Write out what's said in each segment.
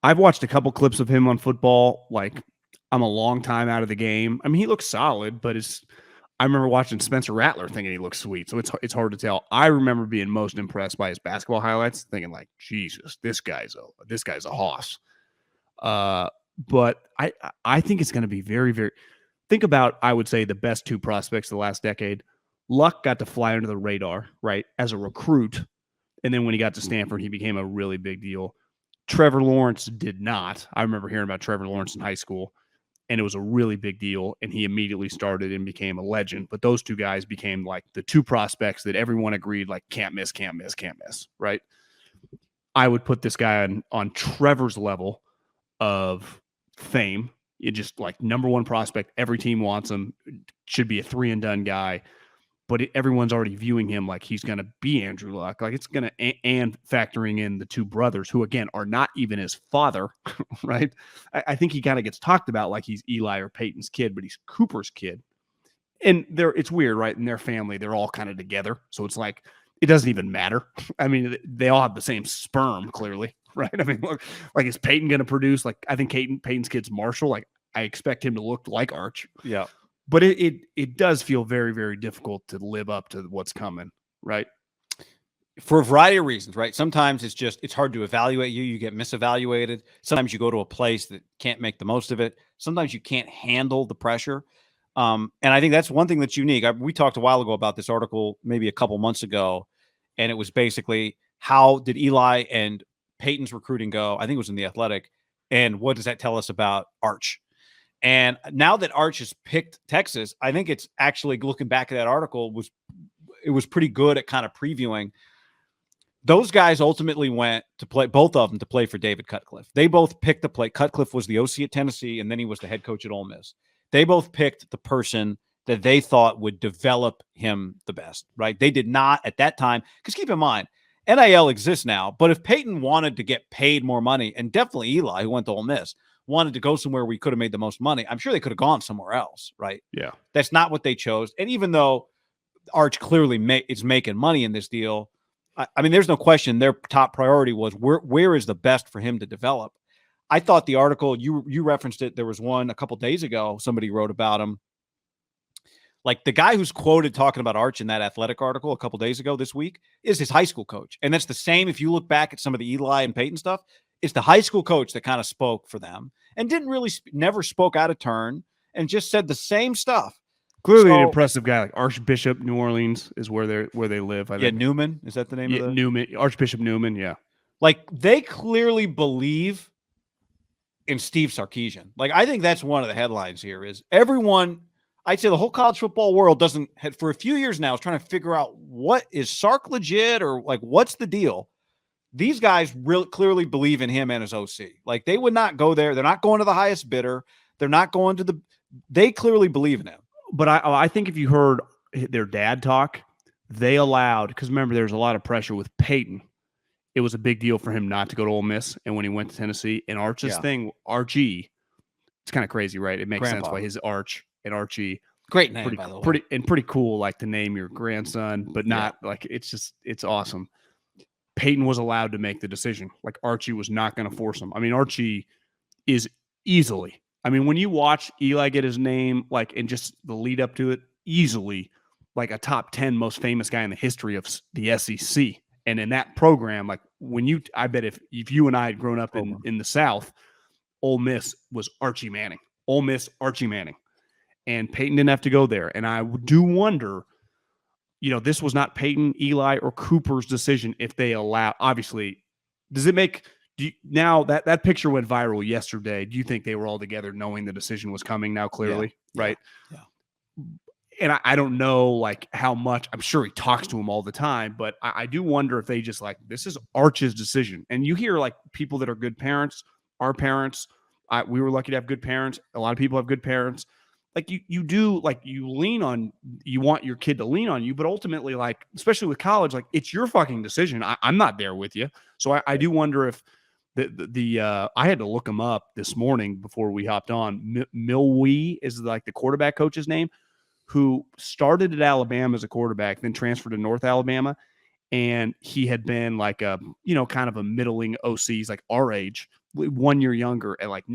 I've watched a couple clips of him on football. Like, I'm a long time out of the game. I mean, he looks solid, but I remember watching Spencer Rattler thinking he looks sweet. So it's hard to tell. I remember being most impressed by his basketball highlights, thinking like, Jesus, this guy's a hoss. But I think it's going to be very, very. Think about, I would say, the best two prospects of the last decade. Luck got to fly under the radar, right, as a recruit, and then when he got to Stanford, he became a really big deal. Trevor Lawrence did not. I remember hearing about Trevor Lawrence in high school, and it was a really big deal, and he immediately started and became a legend. But those two guys became like the two prospects that everyone agreed, like, can't miss, right? I would put this guy on Trevor's level of fame. It just like number one prospect. Every team wants him. Should be a 3-and-done guy. But everyone's already viewing him like he's going to be Andrew Luck. Like it's going to, and factoring in the two brothers who, again, are not even his father, right? I think he kind of gets talked about like he's Eli or Peyton's kid, but he's Cooper's kid. And it's weird, right? In their family, they're all kind of together. So it's like, it doesn't even matter. I mean, they all have the same sperm, clearly, right? I mean, look, like, is Peyton going to produce? Like, I think Peyton's kid's Marshall. Like, I expect him to look like Arch. Yeah. But it does feel very, very difficult to live up to what's coming, right? For a variety of reasons, right? Sometimes it's hard to evaluate you. You get misevaluated. Sometimes you go to a place that can't make the most of it. Sometimes you can't handle the pressure. And I think that's one thing that's unique. We talked a while ago about this article, maybe a couple months ago, and it was basically, how did Eli and Peyton's recruiting go? I think it was in The Athletic. And what does that tell us about Arch? And now that Arch has picked Texas, I think it's actually, looking back at that article, it was pretty good at kind of previewing. Those guys ultimately went to play, both of them, to play for David Cutcliffe. They both picked the play. Cutcliffe was the OC at Tennessee, and then he was the head coach at Ole Miss. They both picked the person that they thought would develop him the best, right? They did not at that time, because keep in mind, NIL exists now, but if Peyton wanted to get paid more money, and definitely Eli, who went to Ole Miss, wanted to go somewhere where he could have made the most money, I'm sure they could have gone somewhere else, right? Yeah. That's not what they chose. And even though Arch clearly is making money in this deal, I mean, there's no question their top priority was where is the best for him to develop. I thought the article, you referenced it, there was one a couple days ago, somebody wrote about him. Like, the guy who's quoted talking about Arch in that Athletic article a couple days ago this week is his high school coach. And that's the same if you look back at some of the Eli and Peyton stuff. It's the high school coach that kind of spoke for them and didn't really never spoke out of turn and just said the same stuff. Clearly an impressive guy. Like Archbishop New Orleans is where they live. I think. Newman, is that the name of the Newman, Archbishop Newman? Yeah. Like, they clearly believe in Steve Sarkeesian. Like, I think that's one of the headlines here is everyone, I'd say the whole college football world for a few years now, is trying to figure out, what is Sark legit, or like, what's the deal? These guys really clearly believe in him and his OC. Like, they would not go there. They're not going to the highest bidder. They're not going to they clearly believe in him. But I think if you heard their dad talk, they allowed, because remember, there's a lot of pressure with Peyton. It was a big deal for him not to go to Ole Miss. And when he went to Tennessee, and Archie's thing, Archie, it's kind of crazy, right? It makes sense why his Arch and Archie. Great name, by the way. Pretty cool, like, to name your grandson, but not like, it's awesome. Peyton was allowed to make the decision. Like, Archie was not going to force him. I mean, Archie is easily, I mean, when you watch Eli get his name, like, and just the lead up to it, easily like a top 10 most famous guy in the history of the SEC. And in that program, like, I bet if you and I had grown up in the South, Ole Miss was Archie Manning. Ole Miss, Archie Manning. And Peyton didn't have to go there. And I do wonder, this was not Peyton, Eli, or Cooper's decision if they allow. Obviously, does it make now that picture went viral yesterday? Do you think they were all together knowing the decision was coming now, clearly, right? Yeah. And I don't know, like, how much. I'm sure he talks to him all the time, but I do wonder if they just, like, this is Arch's decision. And you hear, like, people that are good parents, our parents, we were lucky to have good parents. A lot of people have good parents. Like, you do, like, you want your kid to lean on you, but ultimately, like, especially with college, like, it's your fucking decision. I'm not there with you. So I do wonder if I had to look him up this morning before we hopped on. Milwee is, like, the quarterback coach's name, who started at Alabama as a quarterback, then transferred to North Alabama. And he had been like kind of a middling OC. He's like our age. 1 year younger at like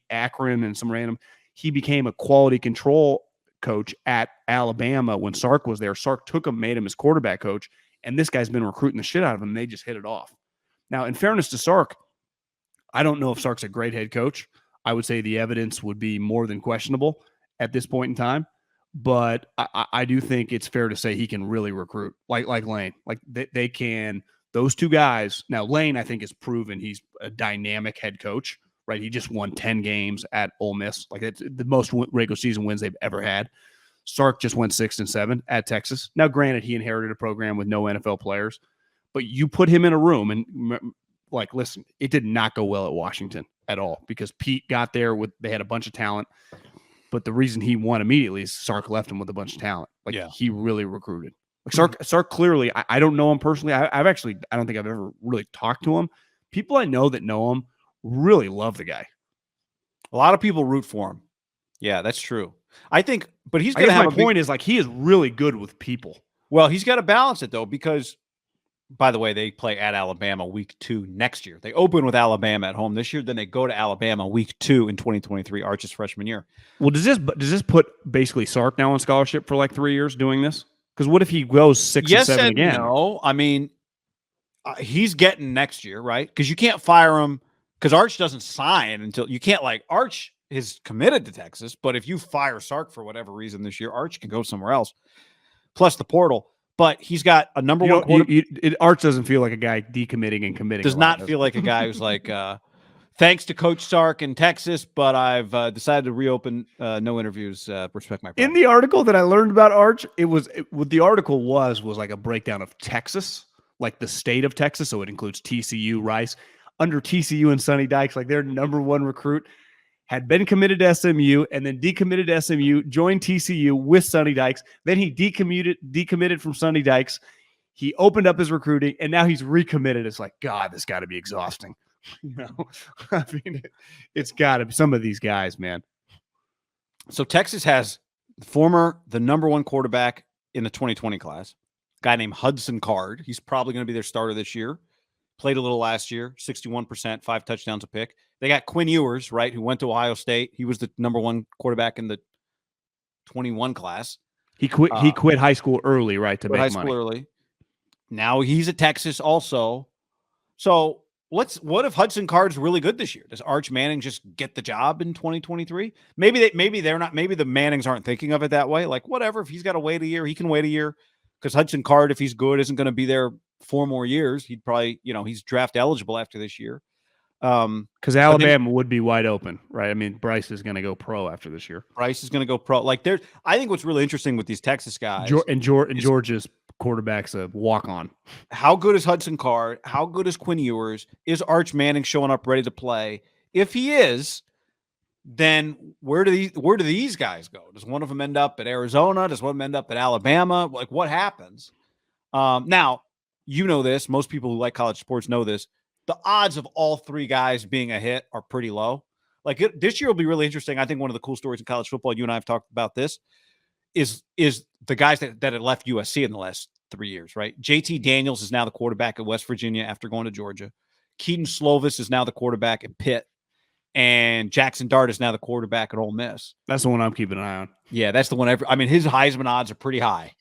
Akron and some random. He became a quality control coach at Alabama when Sark was there. Sark took him, made him his quarterback coach, and this guy's been recruiting the shit out of him. They just hit it off. Now, in fairness to Sark, I don't know if Sark's a great head coach. I would say the evidence would be more than questionable at this point in time. But I do think it's fair to say he can really recruit, like Lane. Like they can. Those two guys. Now, Lane, I think, has proven he's a dynamic head coach, right? He just won 10 games at Ole Miss. Like, it's the most regular season wins they've ever had. Sark just went 6-7 at Texas. Now, granted, he inherited a program with no NFL players, but you put him in a room and, like, listen, it did not go well at Washington at all because Pete got there they had a bunch of talent. But the reason he won immediately is Sark left him with a bunch of talent. Like, he really recruited. Like Sark clearly, I don't know him personally. I don't think I've ever really talked to him. People I know that know him really love the guy. A lot of people root for him. Yeah, that's true. I think, but he's going to have my point is, like, he is really good with people. Well, he's got to balance it, though, because, by the way, they play at Alabama week 2 next year. They open with Alabama at home this year. Then they go to Alabama week 2 in 2023, Arch's freshman year. Well, does this put basically Sark now on scholarship for like 3 years doing this? Because what if he goes 6-7 again? No, I mean, he's getting next year, right? Because you can't fire him because Arch doesn't sign until you can't, like, Arch is committed to Texas, but if you fire Sark for whatever reason this year, Arch can go somewhere else. Plus the portal. But he's got a number one quarterback. Arch doesn't feel like a guy decommitting and committing. Does not feel like a guy who's like, thanks to Coach Sark in Texas, but I've decided to reopen no interviews. Respect my privacy. In the article that I learned about Arch, what the article was like a breakdown of Texas, like the state of Texas. So it includes TCU, Rice. Under TCU and Sonny Dykes, like their number one recruit had been committed to SMU and then decommitted to SMU, joined TCU with Sonny Dykes. Then he decommitted from Sonny Dykes. He opened up his recruiting, and now he's recommitted. It's like, God, this got to be exhausting. I mean, it's got to be some of these guys, man. So Texas has the number one quarterback in the 2020 class, a guy named Hudson Card. He's probably going to be their starter this year. Played a little last year, 61%, 5 touchdowns a pick. They got Quinn Ewers, right, who went to Ohio State. He was the number one quarterback in the 21 class. He quit high school early, right, to make money. High school early. Now he's at Texas also. So what if Hudson Card's really good this year? Does Arch Manning just get the job in 2023? Maybe they're not. Maybe the Mannings aren't thinking of it that way. Like, whatever, if he's got to wait a year, he can wait a year. Because Hudson Card, if he's good, isn't going to be there 4 more years. He'd probably, he's draft eligible after this year. Because Alabama would be wide open, right? I mean, Bryce is going to go pro after this year. Bryce is going to go pro. Like, I think what's really interesting with these Texas guys, Georgia's quarterback's a walk-on. How good is Hudson Card? How good is Quinn Ewers? Is Arch Manning showing up ready to play? If he is, then where do these guys go? Does one of them end up at Arizona? Does one of them end up at Alabama? Like, what happens? Now, this. Most people who like college sports know this. The odds of all 3 guys being a hit are pretty low. Like, this year will be really interesting. I think one of the cool stories in college football, you and I have talked about this, is the guys that had left USC in the last 3 years, right? JT Daniels is now the quarterback at West Virginia after going to Georgia. Keaton Slovis is now the quarterback at Pitt. And Jackson Dart is now the quarterback at Ole Miss. That's the one I'm keeping an eye on. Yeah, that's the one. His Heisman odds are pretty high.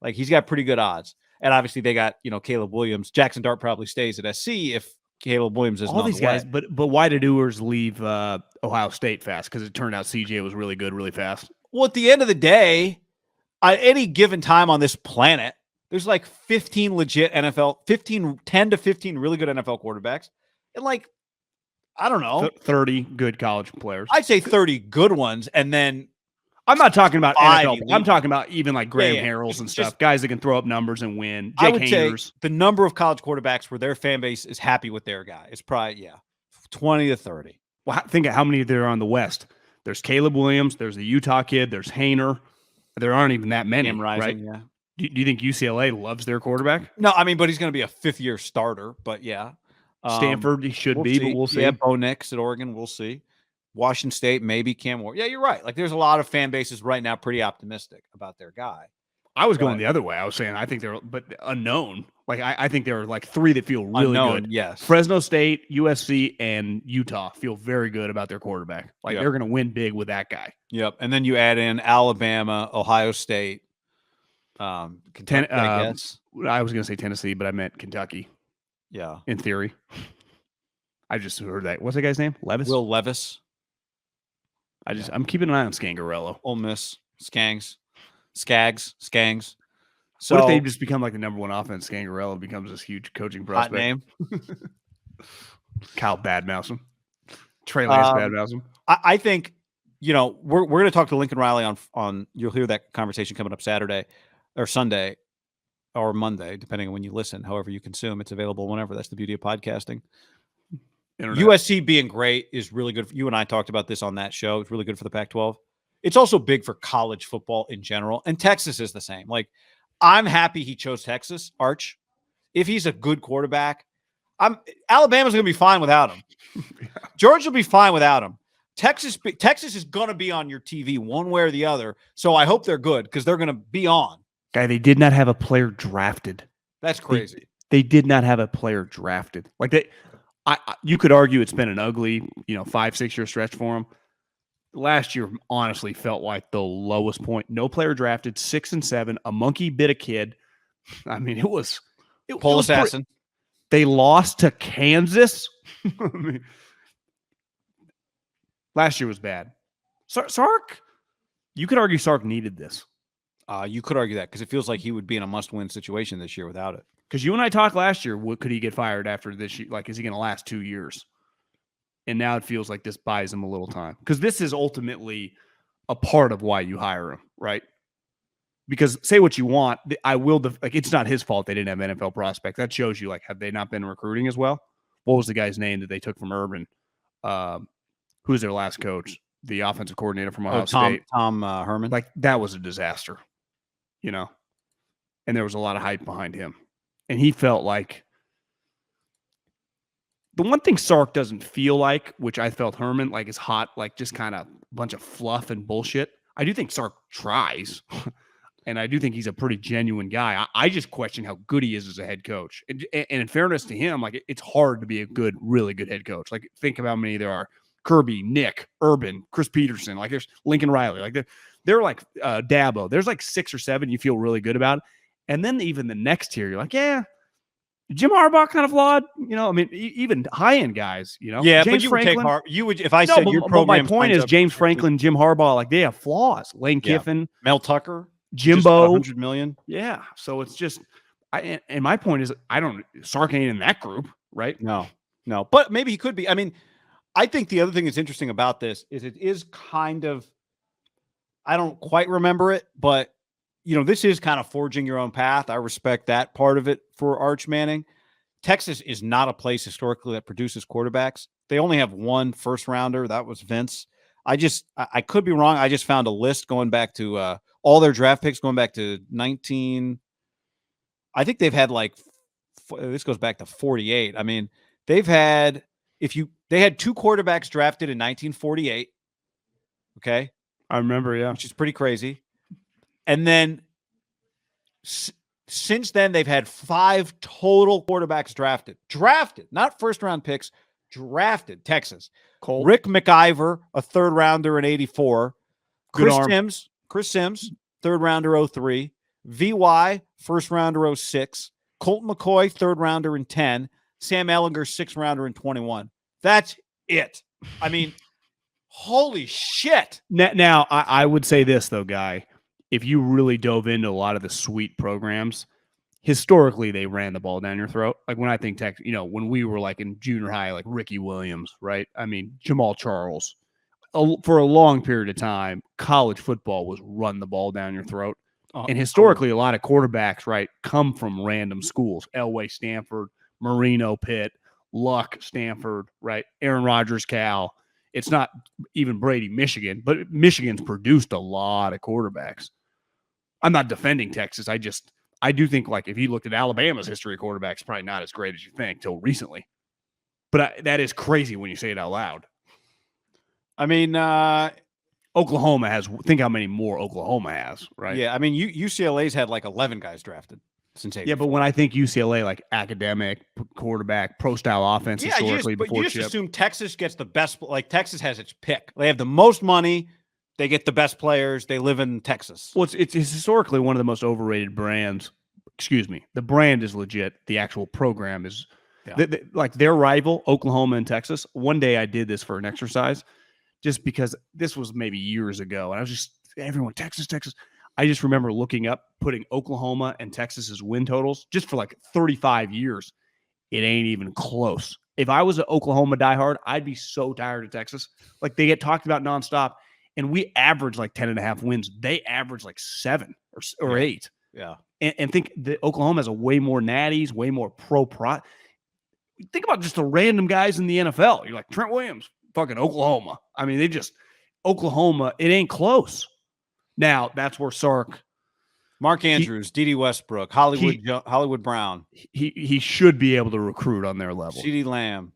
Like, he's got pretty good odds. And obviously they got, Caleb Williams. Jackson Dart probably stays at SC if Caleb Williams isn't all these guys. But why did Ewers leave Ohio State fast? Because it turned out CJ was really good, really fast. Well, at the end of the day, at any given time on this planet, there's like 15 legit 10 to 15 really good NFL quarterbacks. And like, I don't know. 30 good college players. I'd say 30 good ones. And then I'm not talking about NFL. I'm talking about even like Graham Harrells and stuff. Guys that can throw up numbers and win. I would say the number of college quarterbacks where their fan base is happy with their guy is probably, 20 to 30. Well, think of how many there are on the West. There's Caleb Williams. There's the Utah kid. There's Hainer. There aren't even that many, right? Yeah. Do you think UCLA loves their quarterback? No, but he's going to be a 5th-year starter. But yeah. Stanford, he should be, but we'll see. Yeah, Bo Nix at Oregon, we'll see. Washington State, maybe Cam Ward. Yeah, you're right. Like, there's a lot of fan bases right now pretty optimistic about their guy. I was going the other way. I was saying I think they're but unknown. Like I think there are like three that feel really Unknown, good. yes. Fresno State, USC, and Utah feel very good about their quarterback. Like they're going to win big with that guy. Yep. And then you add in Alabama, Ohio State, Kentucky, I guess. I was going to say Tennessee, but I meant Kentucky. Yeah. In theory. I just heard that. What's that guy's name? Levis? Will Levis. I'm keeping an eye on Scangarello. Ole Miss, Skangs. So what if they just become like the number one offense? Scangarello becomes this huge coaching prospect. Hot name. Kyle badmouths him. Trey Lance badmouths him. I think, we're going to talk to Lincoln Riley on. You'll hear that conversation coming up Saturday or Sunday or Monday, depending on when you listen. However you consume, it's available whenever. That's the beauty of podcasting. Internet. USC being great is really good. You and I talked about this on that show. It's really good for the Pac-12. It's also big for college football in general. And Texas is the same. Like, I'm happy he chose Texas, Arch. If he's a good quarterback, Alabama's going to be fine without him. Georgia will be fine without him. Texas is going to be on your TV one way or the other. So I hope they're good because they're going to be on. Guy, they did not have a player drafted. That's crazy. They did not have a player drafted. Like you could argue it's been an ugly, 5-6 year stretch for them. Last year, honestly, felt like the lowest point. No player drafted, 6-7. A monkey bit a kid. I mean, it was Pole assassin. They lost to Kansas. I mean, last year was bad. Sark, you could argue Sark needed this. You could argue that because it feels like he would be in a must-win situation this year without it. Because you and I talked last year, could he get fired after this year? Like, is he going to last 2 years? And now it feels like this buys him a little time. Because this is ultimately a part of why you hire him, right? Because say what you want, it's not his fault they didn't have NFL prospects. That shows you, like, have they not been recruiting as well? What was the guy's name that they took from Urban? Who's their last coach? The offensive coordinator from Ohio State. Tom Herman. Like, that was a disaster, And there was a lot of hype behind him. And he felt like the one thing Sark doesn't feel like, which I felt Herman, like, is hot, like just kind of a bunch of fluff and bullshit. I do think Sark tries, and I do think he's a pretty genuine guy. I just question how good he is as a head coach. And in fairness to him, like, it's hard to be a really good head coach. Like, think of how many there are. Kirby, Nick, Urban, Chris Peterson. Like, there's Lincoln Riley. Like, they're like Dabo. There's like 6 or 7 you feel really good about. And then even the next tier, you're like, yeah, Jim Harbaugh kind of flawed, I mean, even high-end guys, Yeah, James but Franklin, you would, if I said your program. My point is James Franklin, Jim Harbaugh, like, they have flaws. Lane Kiffin, Mel Tucker, Jimbo, $100 million. Yeah, so it's just, and my point is, Sark ain't in that group, right? No, but maybe he could be. I mean, I think the other thing that's interesting about this is it is kind of, I don't quite remember it, but this is kind of forging your own path. I respect that part of it for Arch Manning. Texas is not a place historically that produces quarterbacks. They only have one first rounder. That was Vince. I could be wrong. I just found a list going back to all their draft picks going back to 19. I think they've had this goes back to 48. I mean, they had 2 quarterbacks drafted in 1948. Okay. I remember. Yeah. Which is pretty crazy. And then since then, they've had 5 total quarterbacks drafted, not first round picks, drafted. Texas. Colt. Rick McIver, a 3rd rounder in 84. Chris Sims, 3rd rounder 03. VY, 1st rounder 06. Colt McCoy, 3rd rounder in 10. Sam Ehlinger, 6th rounder in 21. That's it. I mean, holy shit. Now, I would say this, though, Guy. If you really dove into a lot of the sweet programs, historically they ran the ball down your throat. Like, when I think Texas, when we were like in junior high, like Ricky Williams, right? I mean, Jamal Charles. For a long period of time, college football was run the ball down your throat. And historically, a lot of quarterbacks, right, come from random schools. Elway, Stanford, Marino, Pitt, Luck, Stanford, right? Aaron Rodgers, Cal. It's not even Brady, Michigan, but Michigan's produced a lot of quarterbacks. I'm not defending Texas. I do think, like, if you looked at Alabama's history of quarterbacks, probably not as great as you think till recently. But that is crazy when you say it out loud. I mean, Oklahoma has, think how many more Oklahoma has, right? Yeah, I mean, UCLA's had like 11 guys drafted since 84. Yeah, but when I think UCLA, like academic, quarterback, pro style offense historically but before you just Chip. assume Texas gets the best. Like Texas has its pick. They have the most money. They get the best players. They live in Texas. Well, it's historically one of the most overrated brands. Excuse me. The brand is legit. The actual program is like their rival, Oklahoma and Texas. One day I did this for an exercise just because this was maybe years ago. And I was just, everyone, Texas, Texas. I just remember looking up, putting Oklahoma and Texas's win totals just for like 35 years. It ain't even close. If I was an Oklahoma diehard, I'd be so tired of Texas. Like they get talked about nonstop. And we average like 10.5 wins. They average like 7 or 8. Yeah. And think that Oklahoma has a way more natties, way more pro. Think about just the random guys in the NFL. You're like Trent Williams, fucking Oklahoma. I mean, Oklahoma, it ain't close. Now, that's where Mark Andrews, D.D. Westbrook, Hollywood Brown. He should be able to recruit on their level. CeeDee Lamb.